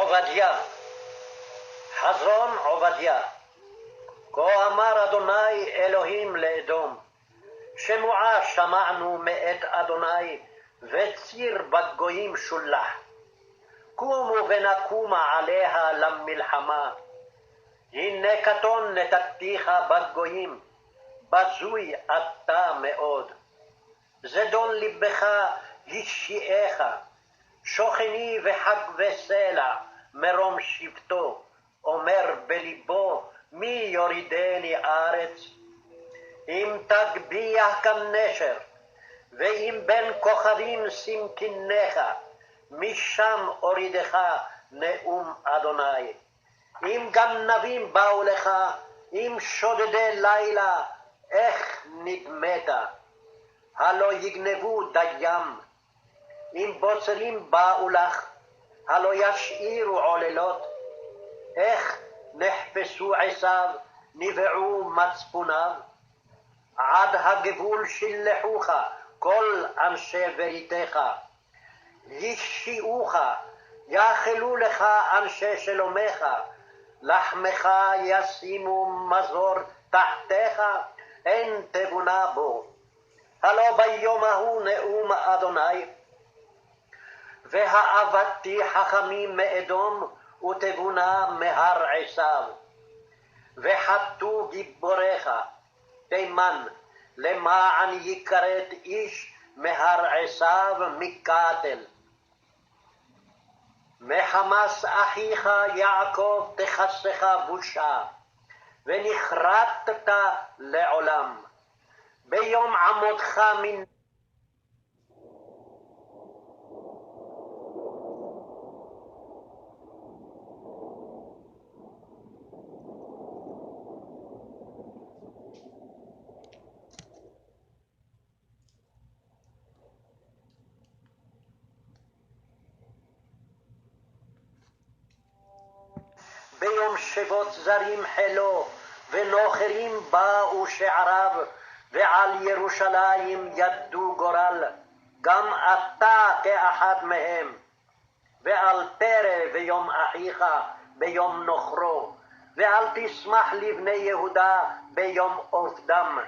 עובדיה, חזון עובדיה. כה אמר אדוני אלוהים לאדום, שמועה שמענו מאת אדוני, וציר בגויים שולח. קומו ונקומה עליה למלחמה. הנה קטון נתתיך בגויים, בזוי אתה מאוד. זדון לבך ישיעך, שוכני וחגבי סלע מרום שבטו, אומר בליבו מי יורידני ארץ? אם תגביה כנשר, ואם בין כוכבים שים קניך, משם הורידך נאום אדוני. אם גנבים באו לך, אם שודדי לילה, איך נדמת? הלא יגנבו דיים. אם בוצרים באו לך, הלא ישאירו עוללות. איך נחפשו עשיו, נבעו מצפוניו. עד הגבול שלחוך כל אנשי בריתך. ישיעוך, יאכלו לך אנשי שלומך. לחמך ישימו מזור תחתיך, אין תבונה בו. הלא ביום ההוא נאום אדוני, והעבדתי חכמים מאדום ותבונה מהר עשיו. וחטאו גיבוריך תימן, למען יכרת איש מהר עשיו מקטל. מחמס אחיך יעקב תכסך בושה, ונחרטת לעולם. ביום עמודך מן ביום שבות זרים חילו, ונוכרים באו שעריו, ועל ירושלים ידו גורל, גם אתה כאחד מהם. ואל תרא ביום אחיך ביום נוכרו, ואל תשמח לבני יהודה ביום עובדם,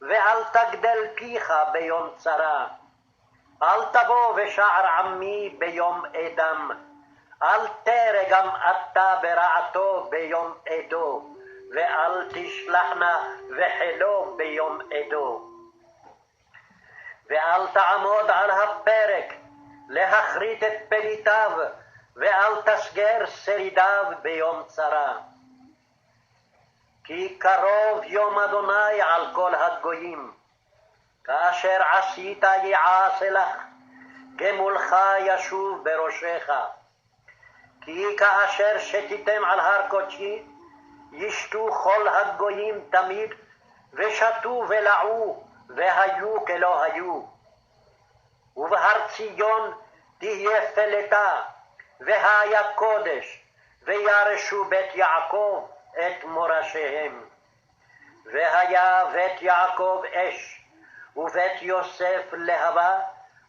ואל תגדל פיך ביום צרה. אל תבוא בשער עמי ביום אדם, אל תרא גם אתה ברעתו ביום אדו, ואל תשלחנה וחילו ביום אדו. ואל תעמוד על הפרק להכרית את פליטיו, ואל תסגר שרידיו ביום צרה. כי קרוב יום אדוני על כל הגויים, כאשר עשית יעשה לך, גמולך ישוב בראשך. כי כאשר שתיתם על הר קודשי, ישתו כל הגויים תמיד, ושתו ולעו, והיו כלא היו. ובהר ציון תהיה פלטה, והיה קודש, וירשו בית יעקב את מורשיהם. והיה בית יעקב אש, ובית יוסף להבה,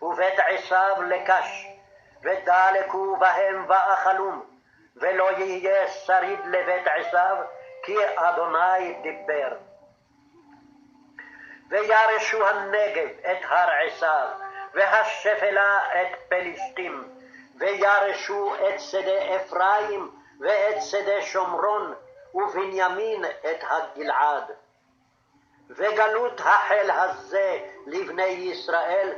ובית עשיו לקש, ודלקו בהם ואכלום, ולא יהיה שריד לבית עשיו, כי אדוני דיבר. וירשו הנגב את הר עשיו, והשפלה את פלישתים, וירשו את שדה אפרים ואת שדה שומרון, ובנימין את הגלעד. וגלות החל הזה לבני ישראל,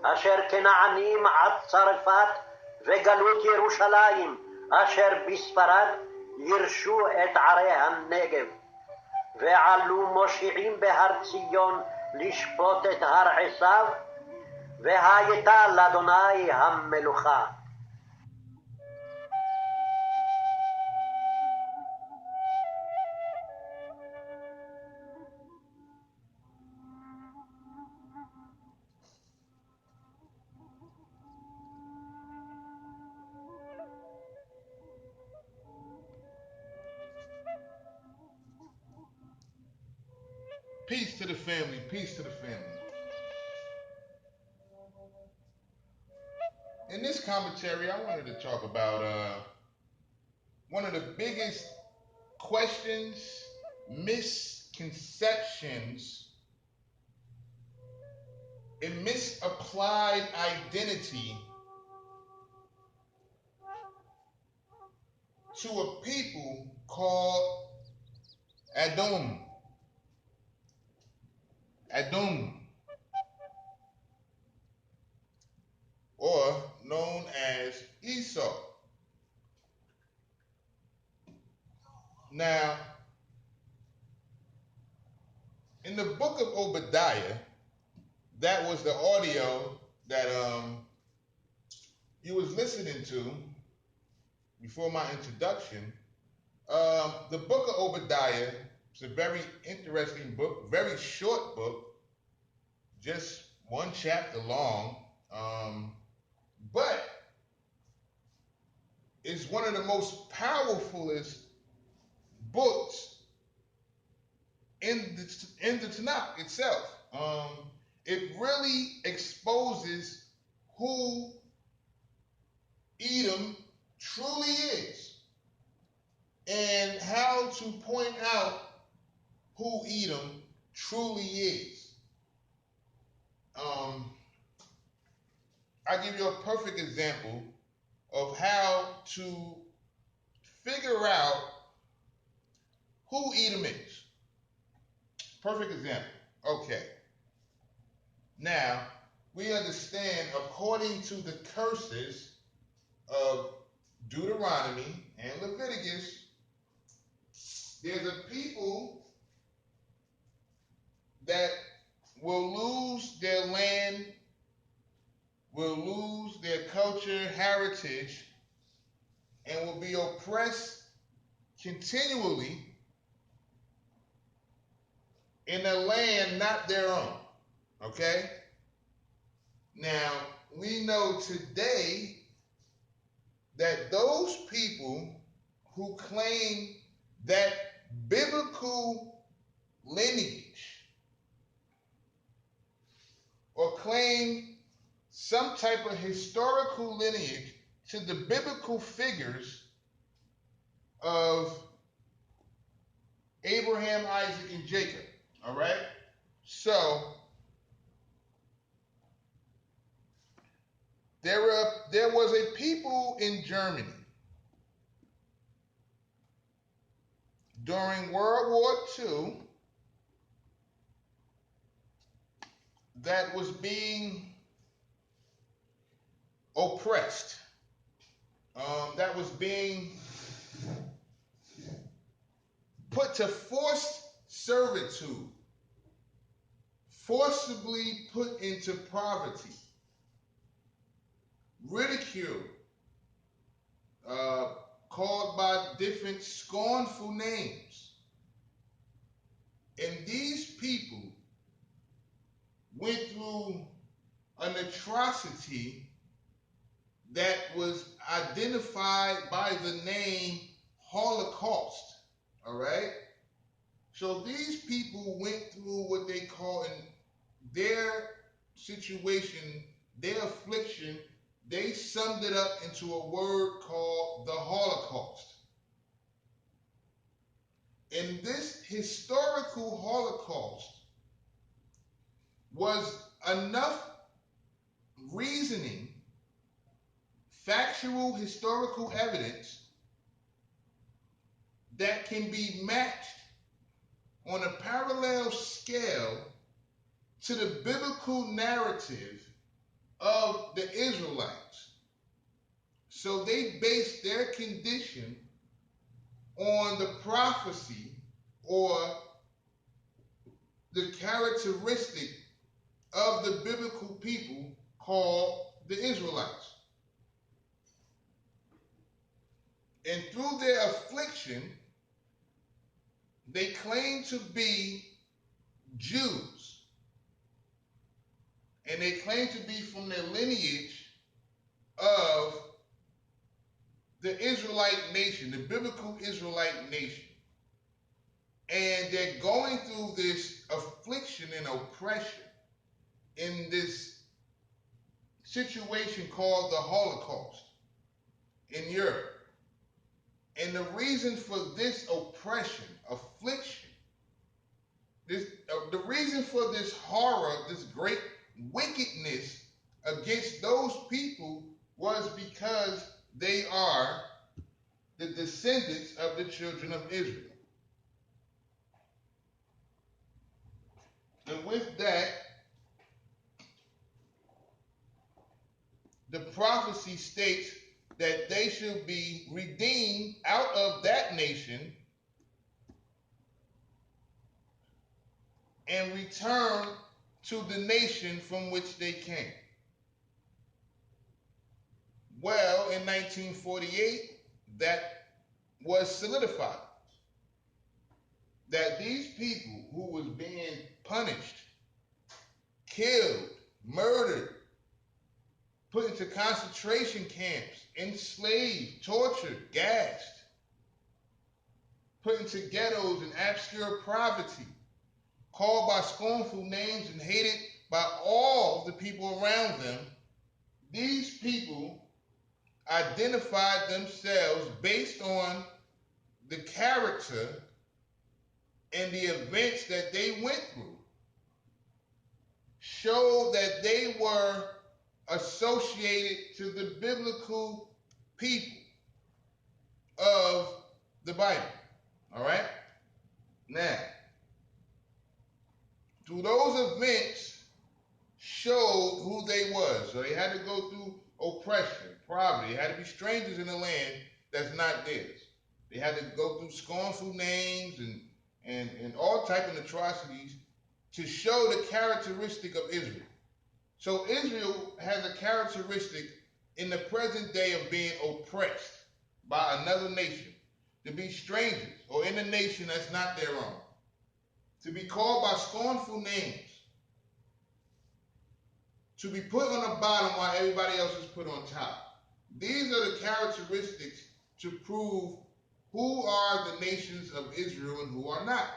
אשר כנענים עד צרפת, וגלות ירושלים, אשר בספרד, ירשו את ערי הנגב. ועלו מושיעים בהר ציון לשפוט את הר עשיו, והייתה לאדוני המלוכה. Peace to the family, peace to the family. In this commentary, I wanted to talk about one of the biggest questions, misconceptions, and misapplied identity to a people called Edom. Or known as Esau. Now, in the book of Obadiah, that was the audio that you was listening to before my introduction. The book of Obadiah is a very interesting book, very short book, just one chapter long, but it's one of the most powerfulest books in the Tanakh itself. It really exposes who Edom truly is and how to point out who Edom truly is. I'll give you a perfect example of how to figure out who Edom is. Perfect example. Okay. Now, we understand, according to the curses of Deuteronomy and Leviticus, there's a people that will lose their land, will lose their culture, heritage, and will be oppressed continually in a land not their own. Okay? Now, we know today that those people who claim that biblical lineage or claim some type of historical lineage to the biblical figures of Abraham, Isaac, and Jacob. All right? So, there was a people in Germany during World War II that was being oppressed, that was being put to forced servitude, forcibly put into poverty, ridiculed, called by different scornful names. people went through an atrocity that was identified by the name Holocaust. All right? So these people went through what they call in their situation, their affliction, they summed it up into a word called the Holocaust. And this historical Holocaust was enough reasoning, factual historical evidence that can be matched on a parallel scale to the biblical narrative of the Israelites. So they based their condition on the prophecy or the characteristic of the biblical people called the Israelites. And through their affliction, they claim to be Jews. And they claim to be from the lineage of the Israelite nation, the biblical Israelite nation. And they're going through this affliction and oppression in this situation called the Holocaust in Europe. And the reason for this oppression, affliction, the reason for this horror, this great wickedness against those people was because they are the descendants of the children of Israel. And with that, the prophecy states that they should be redeemed out of that nation and return to the nation from which they came. Well, in 1948, that was solidified. That these people who was being punished, killed, murdered, put into concentration camps, enslaved, tortured, gassed, put into ghettos and obscure poverty, called by scornful names and hated by all the people around them, these people identified themselves based on the character and the events that they went through, showed that they were associated to the biblical people of the Bible. All right? Now, through those events showed who they was. So they had to go through oppression, poverty. They had to be strangers in the land that's not theirs. They had to go through scornful names and all type of atrocities to show the characteristic of Israel. So Israel has a characteristic in the present day of being oppressed by another nation, to be strangers or in a nation that's not their own, to be called by scornful names, to be put on the bottom while everybody else is put on top. These are the characteristics to prove who are the nations of Israel and who are not.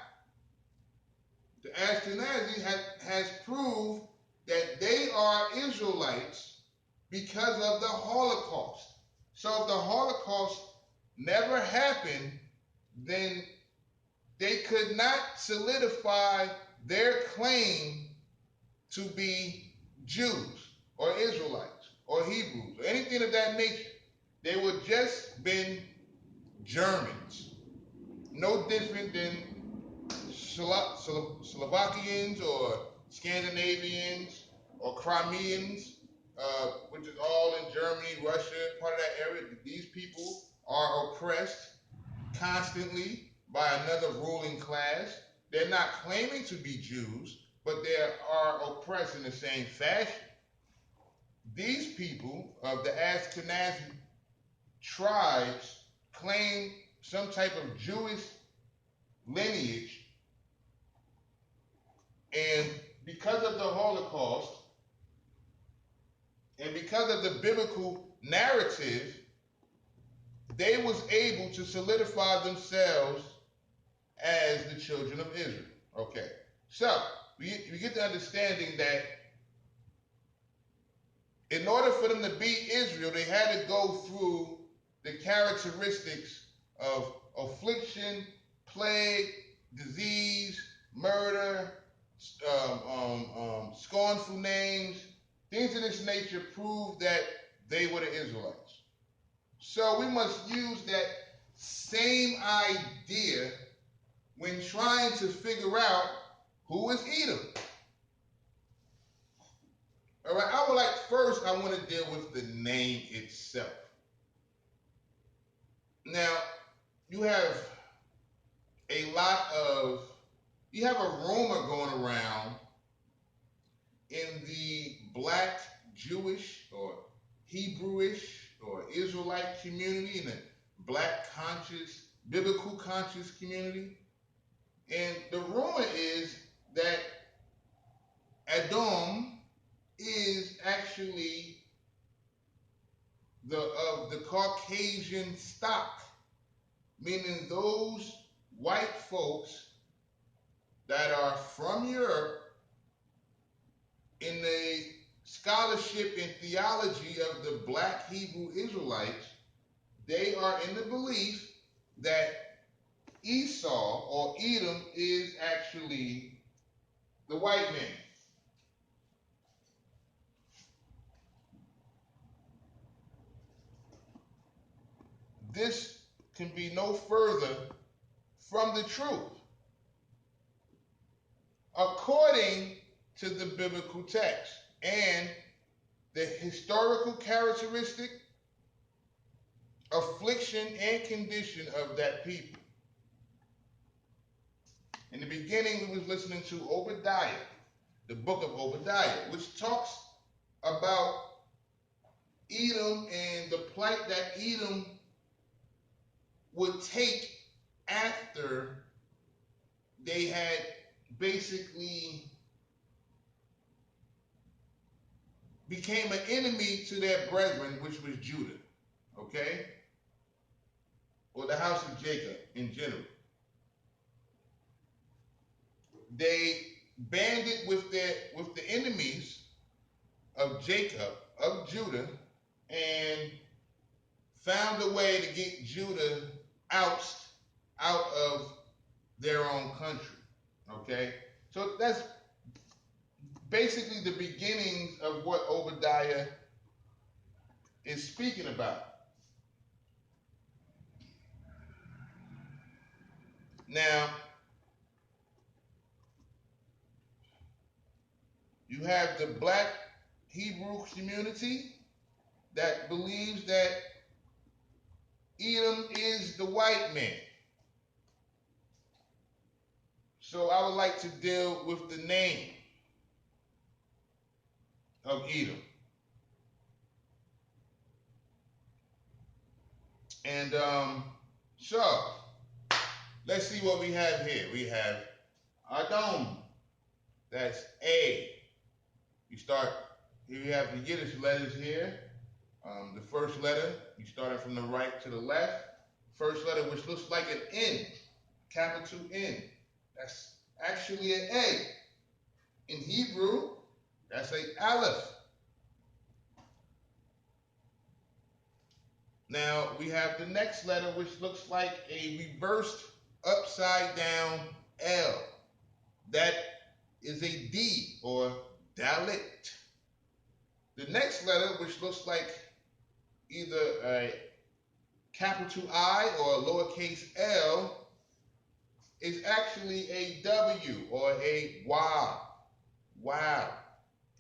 The Ashkenazi has proved that they are Israelites because of the Holocaust. So if the Holocaust never happened, then they could not solidify their claim to be Jews or Israelites or Hebrews or anything of that nature. They would just been Germans, no different than Slovakians or Scandinavians or Crimeans, which is all in Germany, Russia, part of that area. These people are oppressed constantly by another ruling class. They're not claiming to be Jews, but they are oppressed in the same fashion. These people of the Ashkenazi tribes claim some type of Jewish lineage because of the biblical narrative, they was able to solidify themselves as the children of Israel. Okay, so we get the understanding that in order for them to be Israel, they had to go through the characteristics of affliction, plague, disease, murder, scornful names, things of this nature prove that they were the Israelites. So we must use that same idea when trying to figure out who is Edom. All right, first I want to deal with the name itself. Now, you have a rumor going around in the black Jewish or Hebrewish or Israelite community, in the black conscious, biblical conscious community. And the rumor is that Edom is actually of the Caucasian stock, meaning those white folks that are from Europe in the scholarship and theology of the black Hebrew Israelites. They are in the belief that Esau or Edom is actually the white man. This can be no further from the truth, according to the biblical text and the historical characteristic, affliction, and condition of that people. In the beginning, we was listening to Obadiah, the book of Obadiah, which talks about Edom and the plight that Edom would take after they had basically became an enemy to their brethren, which was Judah, okay? Or the house of Jacob in general. They banded with the enemies of Jacob, of Judah, and found a way to get Judah out of their own country. Okay? So that's basically the beginnings of what Obadiah is speaking about. Now, you have the black Hebrew community that believes that Edom is the white man. So I would like to deal with the name of Edom. And so let's see what we have here. We have Edom. That's A. Here you have the Yiddish letters here. The first letter, you starting from the right to the left. First letter, which looks like an N, capital N. That's actually an A. In Hebrew, that's a Aleph. Now, we have the next letter, which looks like a reversed upside down L. That is a D, or Dalit. The next letter, which looks like either a capital I or a lowercase l, is actually a W or a Y. Wow.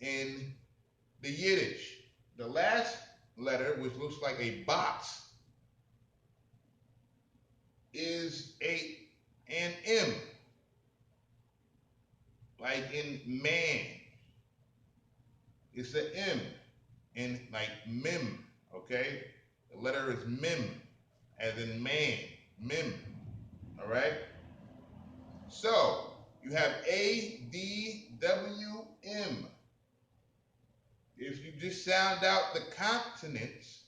In the Yiddish. The last letter, which looks like a box, is an M, like in man. It's an M in like mem, okay? The letter is mem, as in man, mem, all right? So, you have ADWM. if you just sound out the consonants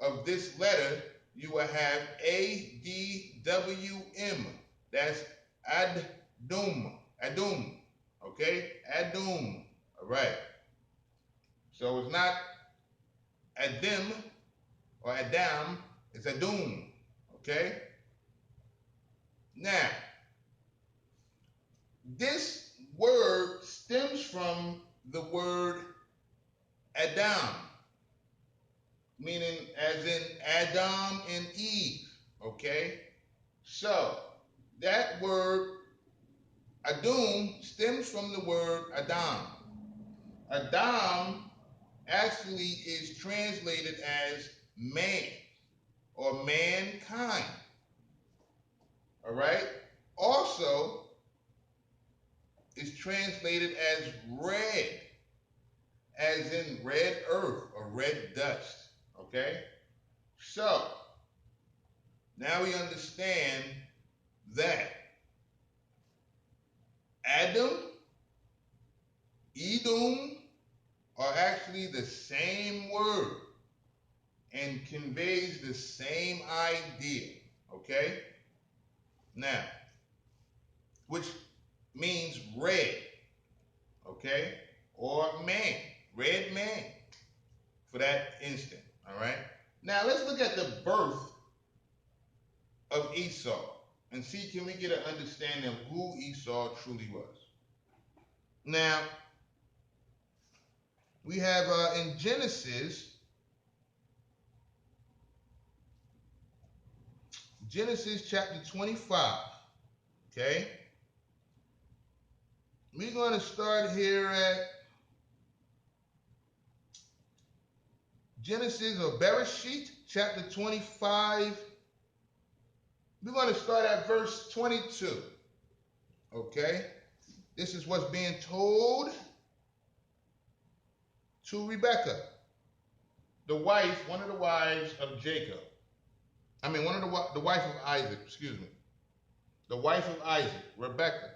of this letter, you will have A-D-W-M. That's Adum. Adum. Okay? Adum. All right. So it's not Adim or Adam. It's Adum. Okay? Now, this word stems from the word Adam, meaning as in Adam and Eve, okay? So, that word Adum stems from the word Adam. Adam actually is translated as man or mankind, all right? Also, is translated as red, as in red earth or red dust, okay? So, now we understand that Adam, Edom are actually the same word and conveys the same idea, okay? Now, which means red, okay? Or man, red man for that instant, all right? Now, let's look at the birth of Esau and see, can we get an understanding of who Esau truly was? Now, we have in Genesis chapter 25, okay? We're going to start here at Genesis or Bereshit chapter 25. We're going to start at verse 22, okay? This is what's being told to Rebekah, the wife, one of the wives of Jacob. I mean, the wife of Isaac, excuse me. The wife of Isaac, Rebekah.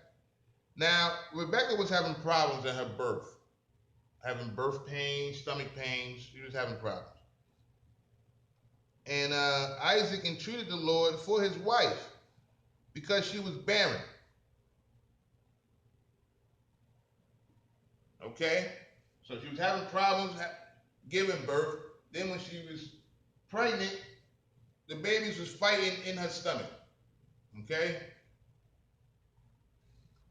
Now, Rebekah was having problems in her birth, having birth pains, stomach pains. She was having problems. And Isaac entreated the Lord for his wife because she was barren. Okay? So she was having problems giving birth. Then when she was pregnant, the babies was fighting in her stomach. Okay?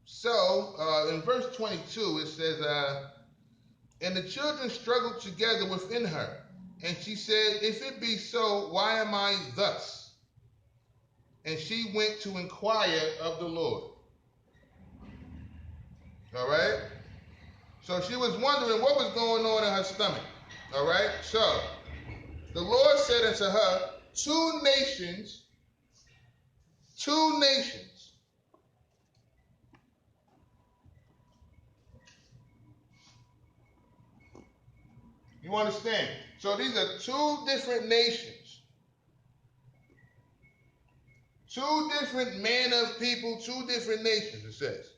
So, in verse 22, it says, and the children struggled together within her. And she said, if it be so, why am I thus? And she went to inquire of the Lord. All right? So she was wondering what was going on in her stomach. All right? So, the Lord said unto her, two nations. You understand? So these are two different nations. Two different men of people, two different nations, it says.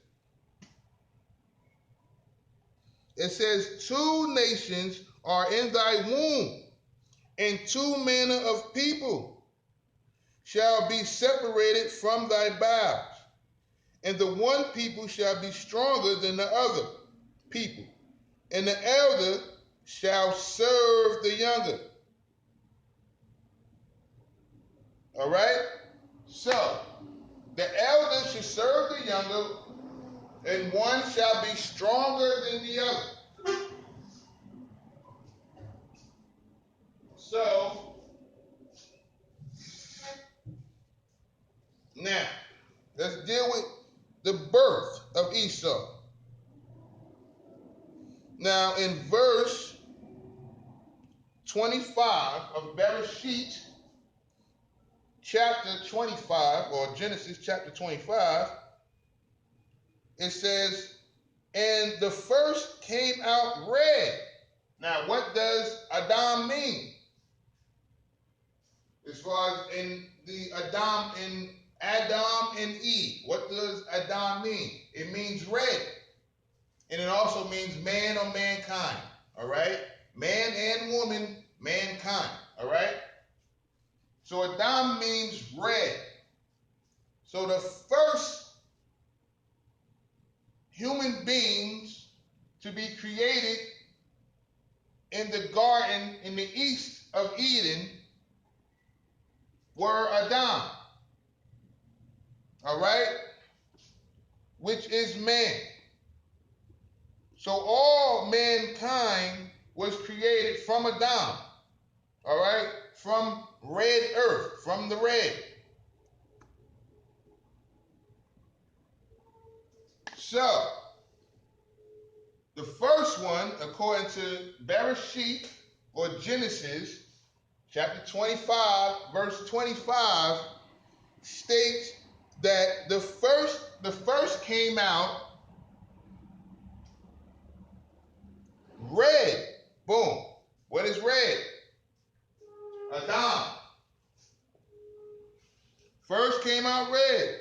It says, two nations are in thy womb, and two manner of people shall be separated from thy bowels. And the one people shall be stronger than the other people, and the elder shall serve the younger. All right? So, the elder should serve the younger, and one shall be stronger than the other. So, now, let's deal with the birth of Esau. Now, in verse 25 of Bereshit, chapter 25, or Genesis chapter 25, it says, and the first came out red. Now, what does Adam mean? As far as in the Adam and Eve, what does Adam mean? It means red. And it also means man or mankind. all right? Man and woman, mankind, all right? So Adam means red. So the first human beings to be created in the garden in the east of Eden were Adam, all right? Which is man. So all mankind was created from Adam, all right? From red earth, from the red. So, the first one, according to Bereshit, or Genesis, chapter 25, verse 25, states that the first came out red. Boom. What is red? Adam. First came out red.